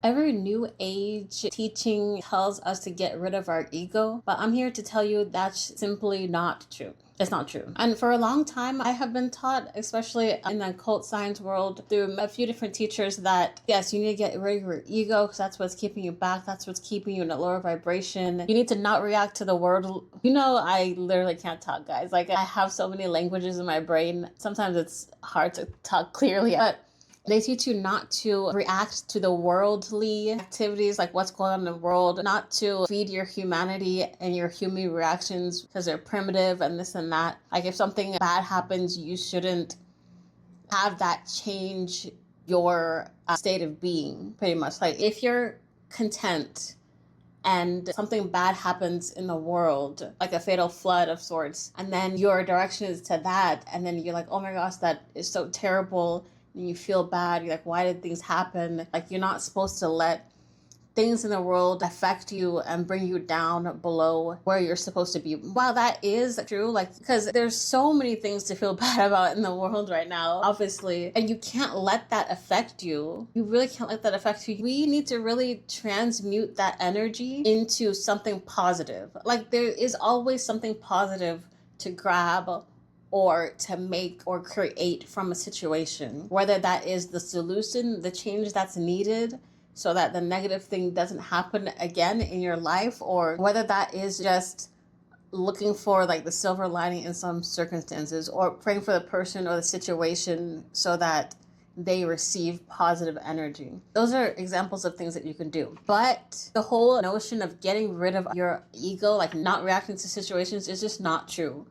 Every new age teaching tells us to get rid of our ego, but I'm here to tell you that's simply not true. It's not true. And for a long time, I have been taught, especially in the occult science world, through a few different teachers that, yes, you need to get rid of your ego because that's what's keeping you back. That's what's keeping you in a lower vibration. You need to not react to the world. I literally can't talk, guys. Like, I have so many languages in my brain. Sometimes it's hard to talk clearly, but they teach you not to react to the worldly activities, like what's going on in the world, not to feed your humanity and your human reactions because they're primitive and this and that. Like, if something bad happens, you shouldn't have that change your state of being, pretty much. Like, if you're content and something bad happens in the world, like a fatal flood of sorts, and then your direction is to that, and then you're like, oh my gosh, that is so terrible, and you feel bad, you're like, why did things happen? Like, you're not supposed to let things in the world affect you and bring you down below where you're supposed to be. While that is true, like, because there's so many things to feel bad about in the world right now, obviously, and you can't let that affect you. You really can't let that affect you. We need to really transmute that energy into something positive. Like, there is always something positive to grab or to make or create from a situation, whether that is the solution, the change that's needed so that the negative thing doesn't happen again in your life, or whether that is just looking for like the silver lining in some circumstances, or praying for the person or the situation so that they receive positive energy. Those are examples of things that you can do. But the whole notion of getting rid of your ego, like not reacting to situations, is just not true.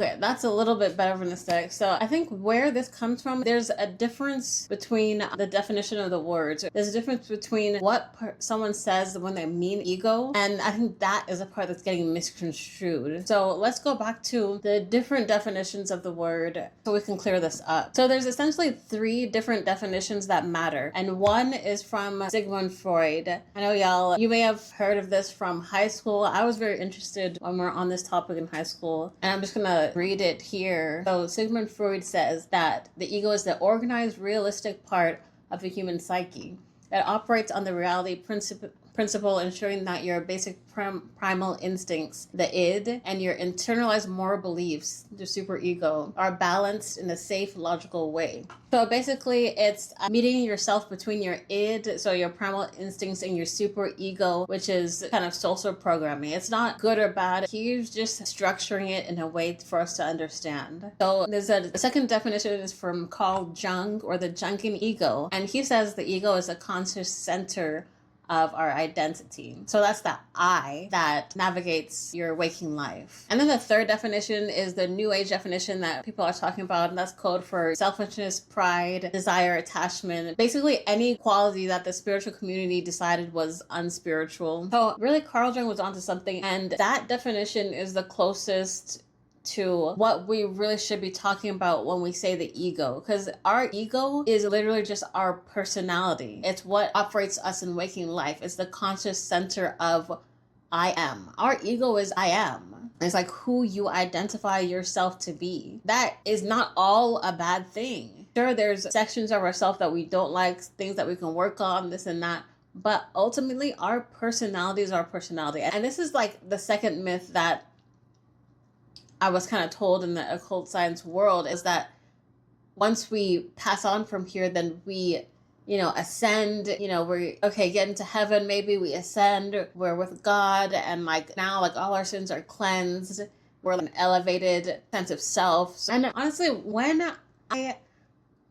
Okay, that's a little bit better of an aesthetic. So I think where this comes from, there's a difference between the definition of the words. There's a difference between what someone says when they mean ego, and I think that is a part that's getting misconstrued. So let's go back to the different definitions of the word so we can clear this up. So there's essentially 3 different definitions that matter, and one is from Sigmund Freud. I know you may have heard of this from high school. I was very interested when we were on this topic in high school, and I'm just gonna read it here. So Sigmund Freud says that the ego is the organized, realistic part of the human psyche. It operates on the reality principle, ensuring that your basic primal instincts, the id, and your internalized moral beliefs, the superego, are balanced in a safe, logical way. So basically, it's meeting yourself between your id, so your primal instincts, and your superego, which is kind of social programming. It's not good or bad. He's just structuring it in a way for us to understand. So there's a second definition is from Carl Jung, or the Jungian ego, and he says the ego is a conscious center of our identity. So that's the I that navigates your waking life. And then the third definition is the new age definition that people are talking about, and that's code for selfishness, pride, desire, attachment, basically any quality that the spiritual community decided was unspiritual. So really, Carl Jung was onto something, and that definition is the closest to what we really should be talking about when we say the ego, because our ego is literally just our personality. It's what operates us in waking life. It's the conscious center of I am. Our ego is I am. It's like who you identify yourself to be. That is not all a bad thing. Sure, there's sections of ourselves that we don't like, things that we can work on, this and that, but ultimately our personality is our personality. And this is like the second myth that I was kind of told in the occult science world, is that once we pass on from here, then we, ascend, we're get into heaven, maybe we ascend, we're with God, and like now, like all our sins are cleansed, we're like an elevated sense of self. And honestly, when I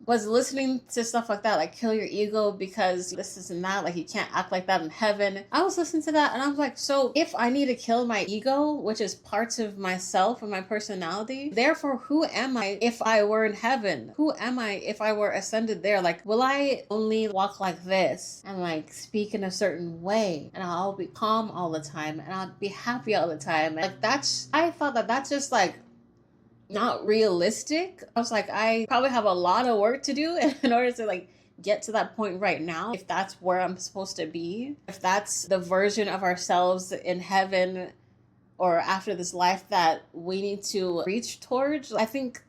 was listening to stuff like that, like kill your ego because this and that, like you can't act like that in heaven, I was listening to that and I was like, so if I need to kill my ego, which is parts of myself and my personality, therefore who am I if I were in heaven? Who am I if I were ascended there? Like, will I only walk like this and like speak in a certain way, and I'll be calm all the time and I'll be happy all the time? Like, I thought that that's just like not realistic. I was like, I probably have a lot of work to do in order to like get to that point right now, if that's where I'm supposed to be, if that's the version of ourselves in heaven or after this life that we need to reach towards. I think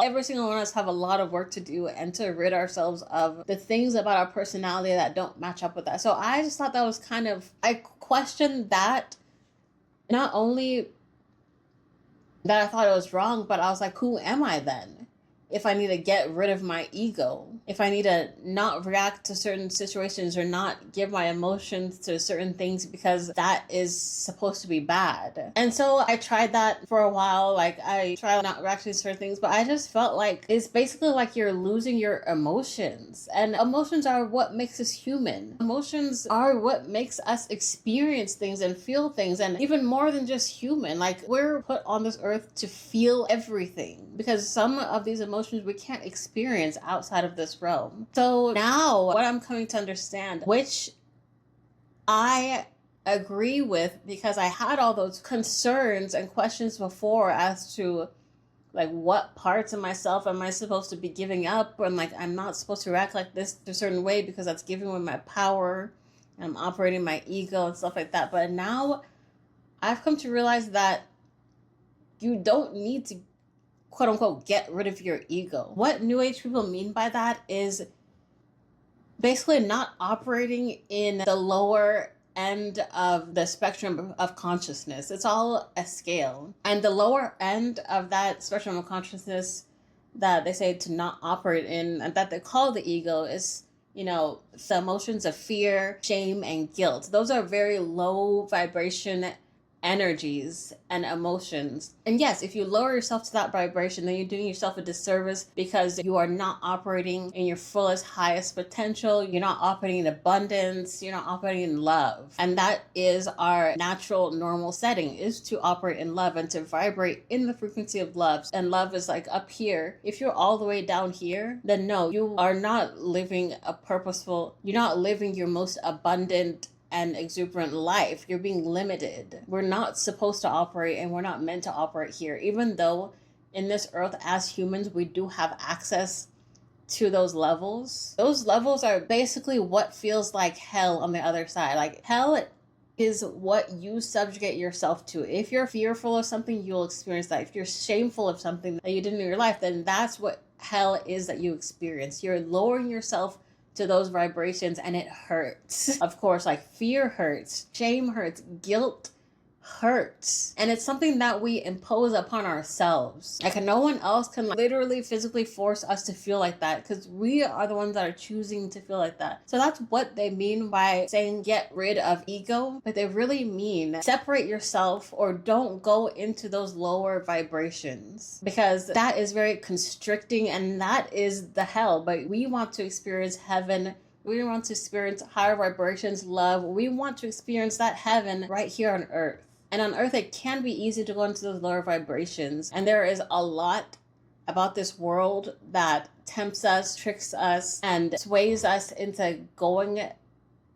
every single one of us have a lot of work to do and to rid ourselves of the things about our personality that don't match up with that. So I just thought that was I questioned that. Not only that I thought it was wrong, but I was like, who am I then? If I need to get rid of my ego, if I need to not react to certain situations or not give my emotions to certain things because that is supposed to be bad. And so I tried that for a while. Like I tried not reacting to certain things, but I just felt like it's basically like you're losing your emotions. And emotions are what makes us human. Emotions are what makes us experience things and feel things. And even more than just human, like we're put on this earth to feel everything, because some of these emotions we can't experience outside of this realm. So now what I'm coming to understand, which I agree with, because I had all those concerns and questions before as to like what parts of myself am I supposed to be giving up, and like I'm not supposed to react like this a certain way because that's giving me my power and I'm operating my ego and stuff like that. But now I've come to realize that you don't need to quote unquote get rid of your ego. What New Age people mean by that is basically not operating in the lower end of the spectrum of consciousness. It's all a scale. And the lower end of that spectrum of consciousness that they say to not operate in, and that they call the ego, is, you know, the emotions of fear, shame, and guilt. Those are very low vibration energies and emotions. And yes, if you lower yourself to that vibration, then you're doing yourself a disservice, because you are not operating in your fullest, highest potential. You're not operating in abundance. You're not operating in love. And that is our natural, normal setting, is to operate in love and to vibrate in the frequency of love. And love is like up here. If you're all the way down here, then no, you are not living a purposeful, you're not living your most abundant and exuberant life. You're being limited. We're not supposed to operate, and we're not meant to operate here, even though in this earth as humans we do have access to those levels. Those levels are basically what feels like hell on the other side. Like hell is what you subjugate yourself to. If you're fearful of something, you'll experience that. If you're shameful of something that you did in your life, then that's what hell is that you experience. You're lowering yourself to those vibrations, and it hurts. Of course, like fear hurts, shame hurts, guilt hurts. And it's something that we impose upon ourselves. Like no one else can literally physically force us to feel like that, because we are the ones that are choosing to feel like that. So that's what they mean by saying get rid of ego. But they really mean separate yourself, or don't go into those lower vibrations, because that is very constricting, and that is the hell. But we want to experience heaven. We want to experience higher vibrations, love. We want to experience that heaven right here on earth. And on earth, it can be easy to go into those lower vibrations. And there is a lot about this world that tempts us, tricks us, and sways us into going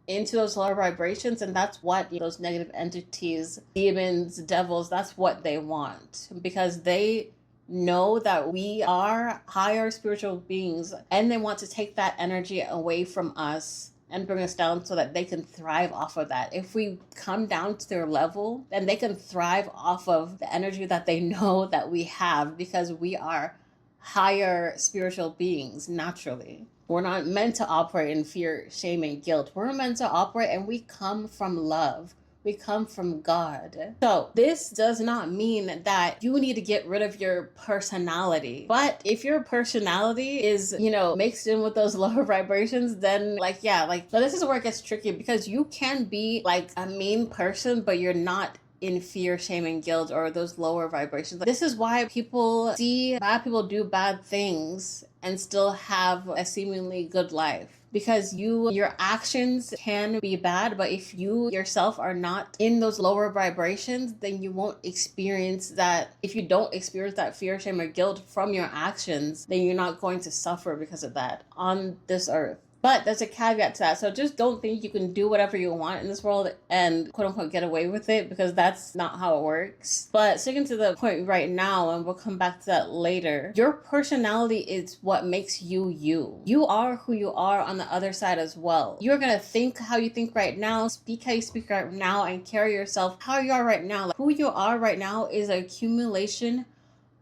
into those lower vibrations. And that's what those negative entities, demons, devils, that's what they want. Because they know that we are higher spiritual beings, and they want to take that energy away from us and bring us down so that they can thrive off of that. If we come down to their level, then they can thrive off of the energy that they know that we have, because we are higher spiritual beings naturally. We're not meant to operate in fear, shame, and guilt. We're meant to operate, and we come from love. We come from God. So this does not mean that you need to get rid of your personality. But if your personality is, mixed in with those lower vibrations, then but this is where it gets tricky, because you can be like a mean person, but you're not in fear, shame, and guilt, or those lower vibrations. This is why people see bad people do bad things and still have a seemingly good life. Because your actions can be bad, but if you yourself are not in those lower vibrations, then you won't experience that. If you don't experience that fear, shame, or guilt from your actions, then you're not going to suffer because of that on this earth. But there's a caveat to that. So just don't think you can do whatever you want in this world and quote unquote get away with it, because that's not how it works. But sticking to the point right now, and we'll come back to that later, your personality is what makes you you. You are who you are on the other side as well. You're going to think how you think right now, speak how you speak right now, and carry yourself how you are right now. Like, who you are right now is an accumulation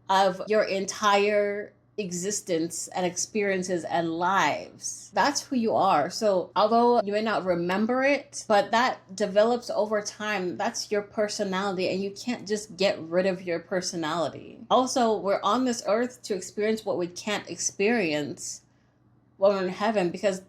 of your entire existence and experiences and lives. That's who you are. So although you may not remember it, but that develops over time. That's your personality, and you can't just get rid of your personality. Also, we're on this earth to experience what we can't experience when we're in heaven, because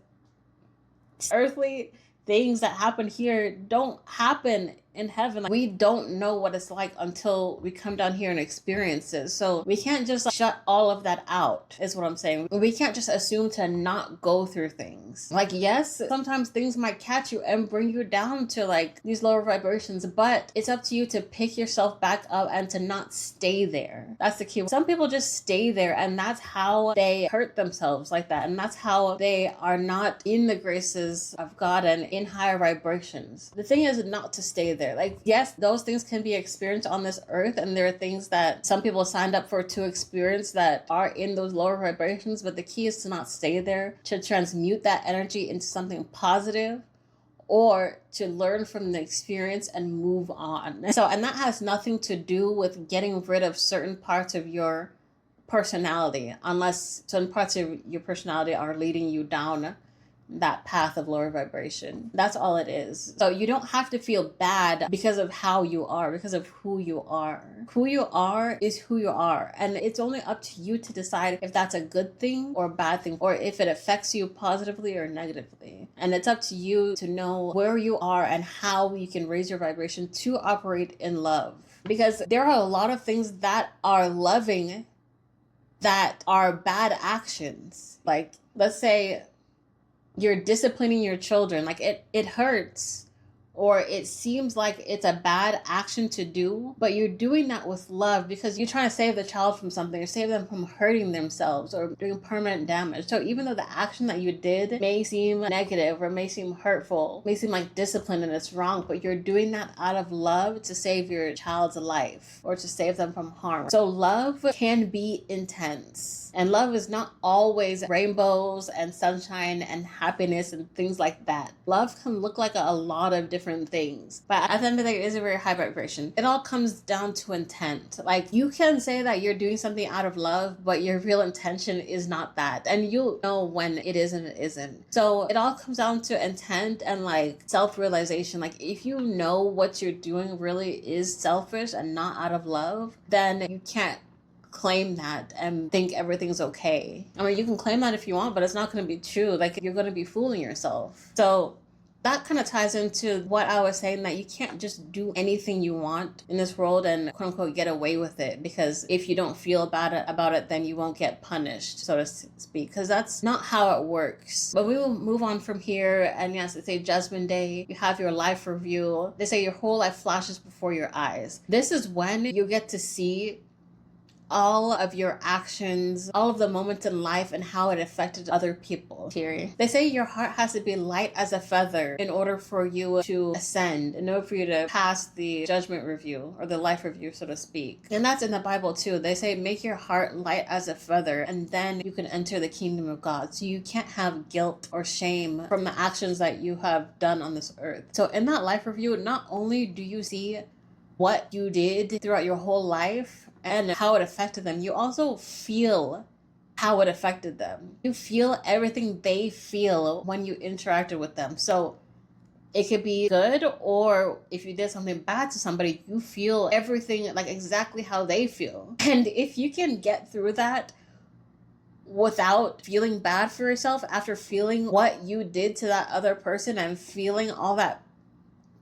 earthly things that happen here don't happen in heaven. We don't know what it's like until we come down here and experience it. So we can't just shut all of that out, is what I'm saying. We can't just assume to not go through things. Like, yes, sometimes things might catch you and bring you down to like these lower vibrations, but it's up to you to pick yourself back up and to not stay there. That's the key. Some people just stay there, and that's how they hurt themselves like that. And that's how they are not in the graces of God and in higher vibrations. The thing is not to stay there. Like, yes, those things can be experienced on this earth, and there are things that some people signed up for to experience that are in those lower vibrations, but the key is to not stay there, to transmute that energy into something positive, or to learn from the experience and move on. So, and that has nothing to do with getting rid of certain parts of your personality, unless certain parts of your personality are leading you down that path of lower vibration. That's all it is. So you don't have to feel bad because of how you are, because of who you are. Who you are is who you are. And it's only up to you to decide if that's a good thing or a bad thing, or if it affects you positively or negatively. And it's up to you to know where you are and how you can raise your vibration to operate in love. Because there are a lot of things that are loving that are bad actions. Like, let's say you're disciplining your children, like it hurts, or it seems like it's a bad action to do, but you're doing that with love because you're trying to save the child from something, or save them from hurting themselves or doing permanent damage. So even though the action that you did may seem negative or may seem hurtful, may seem like discipline and it's wrong, but you're doing that out of love to save your child's life or to save them from harm. So love can be intense. And love is not always rainbows and sunshine and happiness and things like that. Love can look like a lot of different things. But at the end of the day, it is a very high vibration. It all comes down to intent. Like, you can say that you're doing something out of love, but your real intention is not that. And you'll know when it is and it isn't. So it all comes down to intent and like self-realization. Like, if you know what you're doing really is selfish and not out of love, then you can't claim that and think everything's okay. I mean, you can claim that if you want, but it's not going to be true. Like, you're going to be fooling yourself. So that kind of ties into what I was saying, that you can't just do anything you want in this world and quote unquote get away with it, because if you don't feel bad about it, then you won't get punished, so to speak, because that's not how it works. But we will move on from here. And yes, it's a judgment day. You have your life review. They say your whole life flashes before your eyes. This is when you get to see all of your actions, all of the moments in life and how it affected other people. Here, they say your heart has to be light as a feather in order for you to ascend, in order for you to pass the judgment review or the life review, so to speak. And that's in the Bible too. They say make your heart light as a feather, and then you can enter the kingdom of God. So you can't have guilt or shame from the actions that you have done on this earth. So in that life review, not only do you see what you did throughout your whole life and how it affected them, you also feel how it affected them. You feel everything they feel when you interacted with them. So it could be good, or if you did something bad to somebody, you feel everything like exactly how they feel. And if you can get through that without feeling bad for yourself after feeling what you did to that other person and feeling all that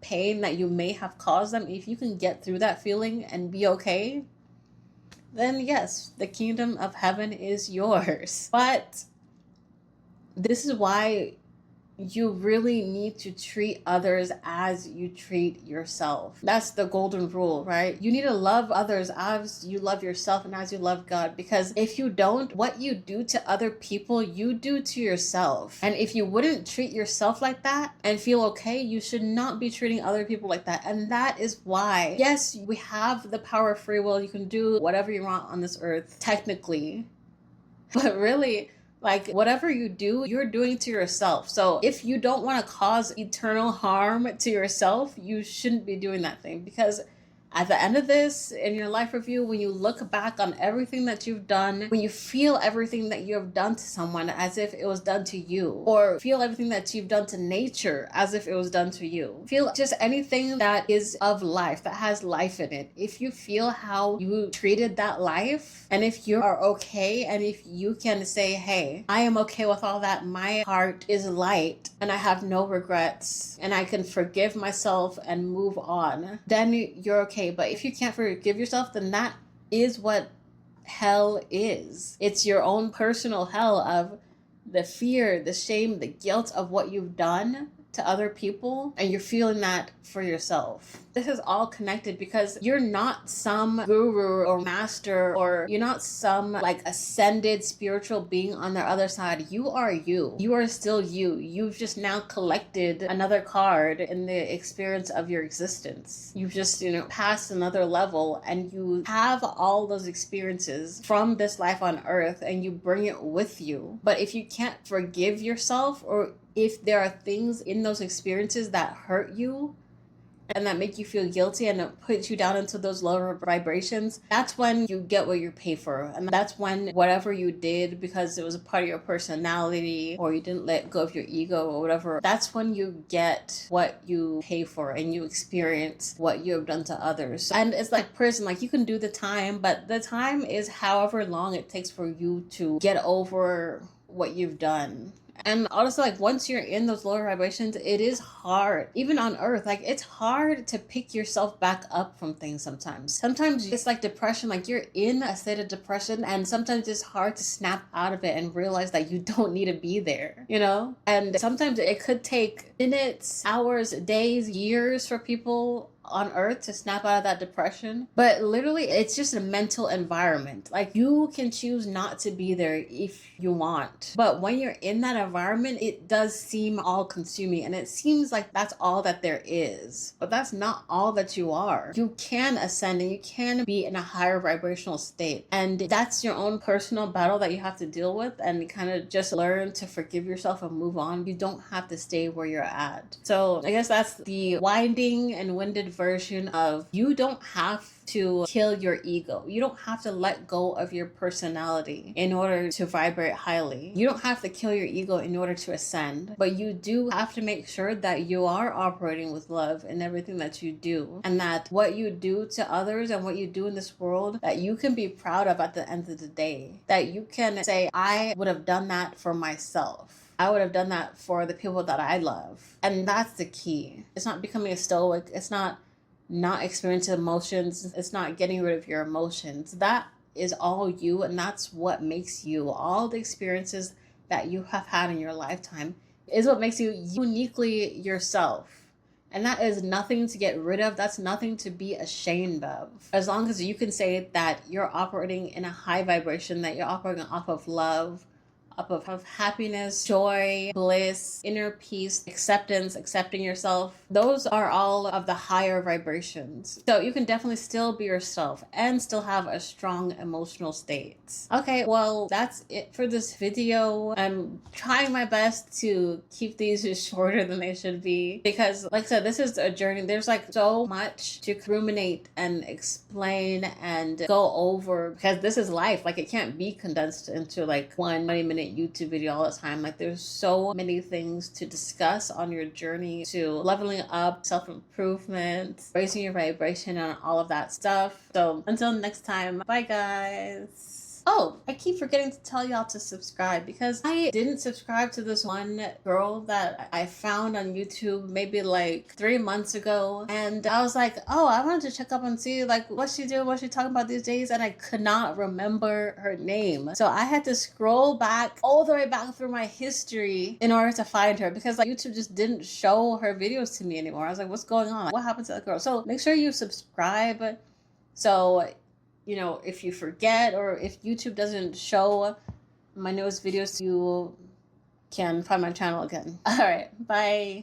pain that you may have caused them, if you can get through that feeling and be okay, then yes, the kingdom of heaven is yours. But this is why you really need to treat others as you treat yourself. That's the golden rule, right? You need to love others as you love yourself and as you love God, because if you don't, what you do to other people, you do to yourself. And if you wouldn't treat yourself like that and feel okay, you should not be treating other people like that. And that is why, yes, we have the power of free will. You can do whatever you want on this earth, technically. But really, like, whatever you do, you're doing to yourself. So if you don't want to cause eternal harm to yourself, you shouldn't be doing that thing, because At the end of this, in your life review, when you look back on everything that you've done, when you feel everything that you have done to someone as if it was done to you, or feel everything that you've done to nature as if it was done to you, feel just anything that is of life, that has life in it. If you feel how you treated that life, and if you are okay, and if you can say, hey, I am okay with all that, my heart is light, and I have no regrets, and I can forgive myself and move on, then you're okay. But if you can't forgive yourself, then that is what hell is. It's your own personal hell of the fear, the shame, the guilt of what you've done to other people, and you're feeling that for yourself. This is all connected because you're not some guru or master, or you're not some like ascended spiritual being on the other side. You are you. You are still you. You've just now collected another card in the experience of your existence. You've just, passed another level, and you have all those experiences from this life on earth, and you bring it with you. But if you can't forgive yourself, or if there are things in those experiences that hurt you and that make you feel guilty and it puts you down into those lower vibrations, that's when you get what you pay for. And that's when whatever you did because it was a part of your personality, or you didn't let go of your ego or whatever, that's when you get what you pay for, and you experience what you have done to others. And it's like prison, like you can do the time, but the time is however long it takes for you to get over what you've done. And honestly, like once you're in those lower vibrations, it is hard. Even on earth, like it's hard to pick yourself back up from things sometimes. Sometimes it's like depression, like you're in a state of depression, and sometimes it's hard to snap out of it and realize that you don't need to be there, And sometimes it could take minutes, hours, days, years for people on earth to snap out of that depression. But literally, it's just a mental environment. Like you can choose not to be there if you want. But when you're in that environment, it does seem all consuming, and it seems like that's all that there is. But that's not all that you are. You can ascend, and you can be in a higher vibrational state. And that's your own personal battle that you have to deal with, and kind of just learn to forgive yourself and move on. You don't have to stay where you're at. So I guess that's the winding and winded version of you don't have to kill your ego. You don't have to let go of your personality in order to vibrate highly. You don't have to kill your ego in order to ascend, but you do have to make sure that you are operating with love in everything that you do, and that what you do to others and what you do in this world, that you can be proud of at the end of the day. That you can say, I would have done that for myself. I would have done that for the people that I love. And that's the key. It's not becoming a stoic. It's not experiencing emotions. It's not getting rid of your emotions. That is all you, and that's what makes you. All the experiences that you have had in your lifetime is what makes you uniquely yourself. And that is nothing to get rid of. That's nothing to be ashamed of. As long as you can say that you're operating in a high vibration, that you're operating off of love, up of happiness, joy, bliss, inner peace, acceptance, accepting yourself. Those are all of the higher vibrations. So you can definitely still be yourself and still have a strong emotional state. Okay, well, that's it for this video. I'm trying my best to keep these shorter than they should be, because like I said, this is a journey. There's like so much to ruminate and explain and go over, because this is life. Like it can't be condensed into like 1 20-minute YouTube video all the time. Like there's so many things to discuss on your journey to leveling up, self-improvement, raising your vibration, and all of that stuff. So until next time, bye guys. Oh, I keep forgetting to tell y'all to subscribe, because I didn't subscribe to this one girl that I found on YouTube maybe like 3 months ago. And I was like, oh, I wanted to check up and see like what she do, what she talking about these days. And I could not remember her name. So I had to scroll back all the way back through my history in order to find her, because like YouTube just didn't show her videos to me anymore. I was like, what's going on? What happened to that girl? So make sure you subscribe. So if you forget, or if YouTube doesn't show my newest videos, you can find my channel again. All right, bye.